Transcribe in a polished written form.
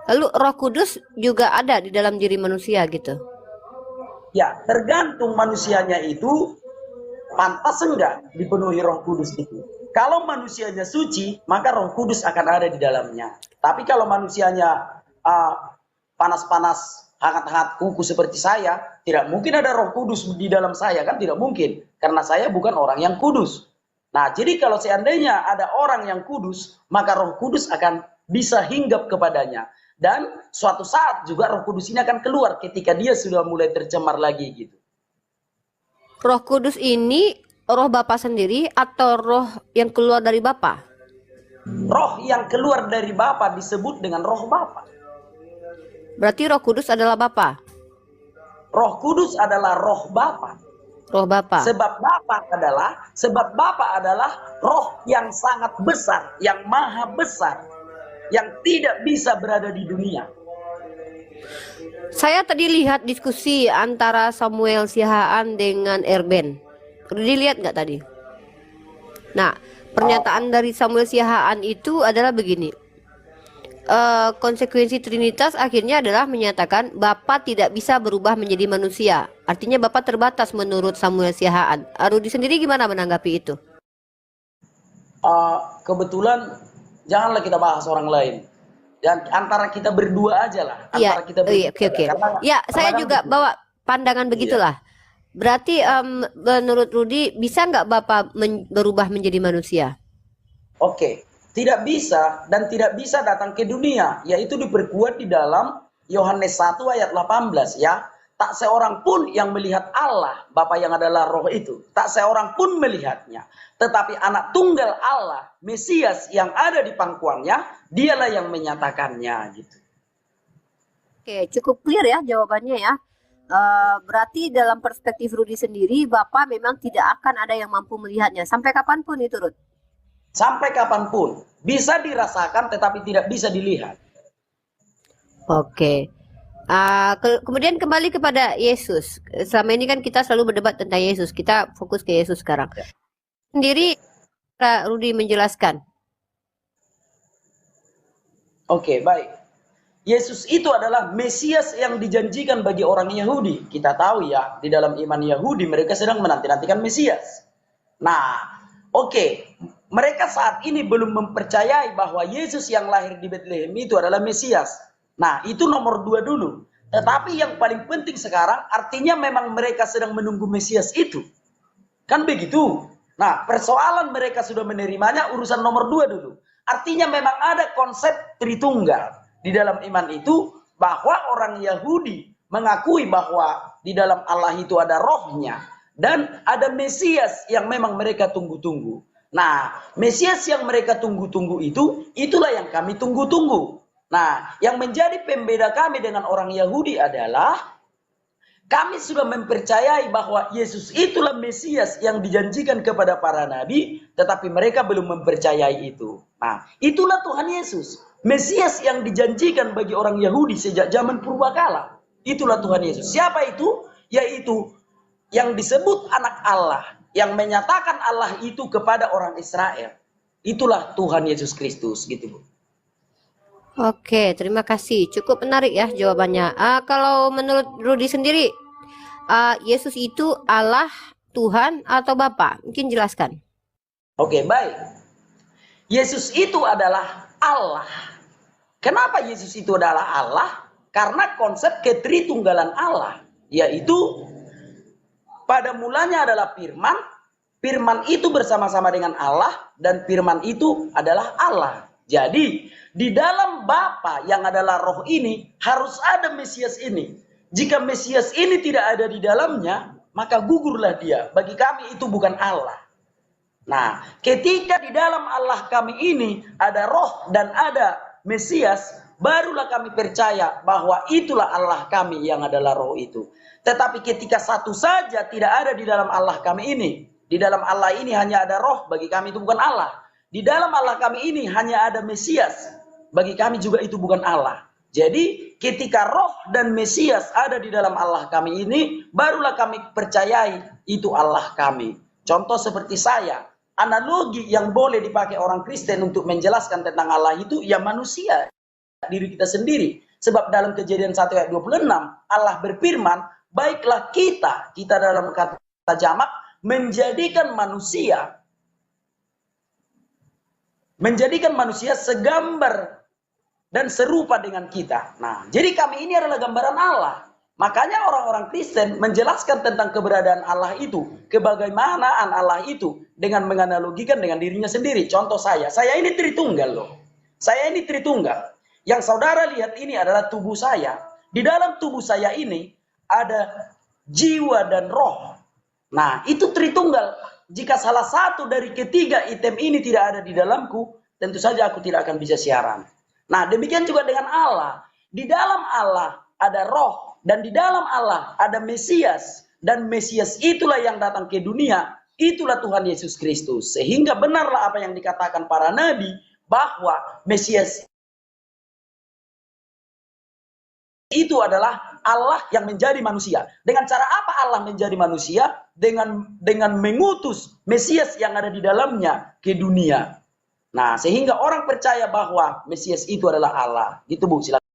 Lalu Roh Kudus juga ada di dalam diri manusia gitu. Ya, tergantung manusianya itu pantas enggak dipenuhi Roh Kudus itu. Kalau manusianya suci, maka Roh Kudus akan ada di dalamnya. Tapi kalau manusianya panas-panas, hangat-hangat, kuku seperti saya, tidak mungkin ada Roh Kudus di dalam saya, kan tidak mungkin. Karena saya bukan orang yang kudus. Nah, jadi kalau seandainya ada orang yang kudus, maka Roh Kudus akan bisa hinggap kepadanya. Dan suatu saat juga Roh Kudus ini akan keluar ketika dia sudah mulai tercemar lagi gitu. Roh Kudus ini roh Bapa sendiri atau roh yang keluar dari Bapa? Roh yang keluar dari Bapa disebut dengan roh Bapa. Berarti Roh Kudus adalah Bapa. Roh Kudus adalah roh Bapa. Roh Bapa. Sebab Bapa adalah roh yang sangat besar, yang maha besar, yang tidak bisa berada di dunia. Saya tadi lihat diskusi antara Samuel Sihaan dengan Erben. Dilihat nggak tadi? Nah, pernyataan dari Samuel Sihaan itu adalah begini. Konsekuensi Trinitas akhirnya adalah menyatakan Bapa tidak bisa berubah menjadi manusia. Artinya Bapa terbatas menurut Samuel Sihaan. Rudi sendiri gimana menanggapi itu? Kebetulan janganlah kita bahas orang lain. Dan antara kita berdua aja lah. Iya, oke. Ya, saya juga bawa pandangan begitulah. Berarti menurut Rudi bisa nggak Bapak berubah menjadi manusia? Oke, tidak bisa dan tidak bisa datang ke dunia, yaitu diperkuat di dalam Yohanes 1 ayat 18 ya. Tak seorang pun yang melihat Allah, Bapa yang adalah roh itu. Tak seorang pun melihatnya. Tetapi anak tunggal Allah, Mesias yang ada di pangkuannya, dialah yang menyatakannya gitu. Oke, cukup clear ya jawabannya ya. Berarti dalam perspektif Rudi sendiri, Bapak memang tidak akan ada yang mampu melihatnya. Sampai kapanpun itu, Rud? Sampai kapanpun. Bisa dirasakan tetapi tidak bisa dilihat. Oke. Kemudian kembali kepada Yesus. Selama ini kan kita selalu berdebat tentang Yesus. Kita fokus ke Yesus sekarang. Sendiri, Rudi menjelaskan. Oke, baik. Yesus itu adalah Mesias yang dijanjikan bagi orang Yahudi. Kita tahu ya, di dalam iman Yahudi mereka sedang menanti-nantikan Mesias. Nah, oke. Mereka saat ini belum mempercayai bahwa Yesus yang lahir di Bethlehem itu adalah Mesias. Nah, itu nomor 2 dulu. Tetapi yang paling penting sekarang, artinya memang mereka sedang menunggu Mesias itu. Kan begitu? Nah, persoalan mereka sudah menerimanya, urusan nomor 2 dulu. Artinya memang ada konsep Tritunggal. Di dalam iman itu, bahwa orang Yahudi mengakui bahwa di dalam Allah itu ada rohnya. Dan ada Mesias yang memang mereka tunggu-tunggu. Nah, Mesias yang mereka tunggu-tunggu itu, itulah yang kami tunggu-tunggu. Nah, yang menjadi pembeda kami dengan orang Yahudi adalah kami sudah mempercayai bahwa Yesus itulah Mesias yang dijanjikan kepada para nabi, tetapi mereka belum mempercayai itu. Nah, itulah Tuhan Yesus, Mesias yang dijanjikan bagi orang Yahudi sejak zaman purbakala. Itulah Tuhan Yesus. Siapa itu? Yaitu yang disebut anak Allah, yang menyatakan Allah itu kepada orang Israel. Itulah Tuhan Yesus Kristus gitu, Bu. Oke, terima kasih. Cukup menarik ya jawabannya. Kalau menurut Rudi sendiri, Yesus itu Allah, Tuhan, atau Bapa? Mungkin jelaskan. Oke, baik. Yesus itu adalah Allah. Kenapa Yesus itu adalah Allah? Karena konsep ketritunggalan Allah, yaitu pada mulanya adalah firman, firman itu bersama-sama dengan Allah, dan firman itu adalah Allah. Jadi, di dalam Bapa yang adalah roh ini, harus ada Mesias ini. Jika Mesias ini tidak ada di dalamnya, maka gugurlah dia. Bagi kami itu bukan Allah. Nah, ketika di dalam Allah kami ini ada roh dan ada Mesias, barulah kami percaya bahwa itulah Allah kami yang adalah roh itu. Tetapi ketika satu saja tidak ada di dalam Allah kami ini, di dalam Allah ini hanya ada roh, bagi kami itu bukan Allah. Di dalam Allah kami ini hanya ada Mesias, bagi kami juga itu bukan Allah. Jadi ketika roh dan Mesias ada di dalam Allah kami ini, barulah kami percayai itu Allah kami. Contoh seperti saya, analogi yang boleh dipakai orang Kristen untuk menjelaskan tentang Allah itu ya manusia. diri kita sendiri. Sebab dalam Kejadian 1 ayat 26, Allah berfirman, baiklah kita dalam kata jamak, menjadikan manusia segambar dan serupa dengan kita. Nah, jadi kami ini adalah gambaran Allah. Makanya orang-orang Kristen menjelaskan tentang keberadaan Allah itu, kebagaimanaan Allah itu, dengan menganalogikan dengan dirinya sendiri. Contoh saya ini Tritunggal loh. Saya ini Tritunggal. Yang saudara lihat ini adalah tubuh saya. Di dalam tubuh saya ini ada jiwa dan roh. Nah, itu Tritunggal. Jika salah satu dari ketiga item ini tidak ada di dalamku, tentu saja aku tidak akan bisa siaran. Nah, demikian juga dengan Allah. Di dalam Allah ada roh, dan di dalam Allah ada Mesias. Dan Mesias itulah yang datang ke dunia. Itulah Tuhan Yesus Kristus. Sehingga benarlah apa yang dikatakan para nabi, bahwa Mesias itu adalah Allah yang menjadi manusia. Dengan cara apa Allah menjadi manusia? Dengan mengutus Mesias yang ada di dalamnya ke dunia. Nah, sehingga orang percaya bahwa Mesias itu adalah Allah. Gitu Bu, silakan.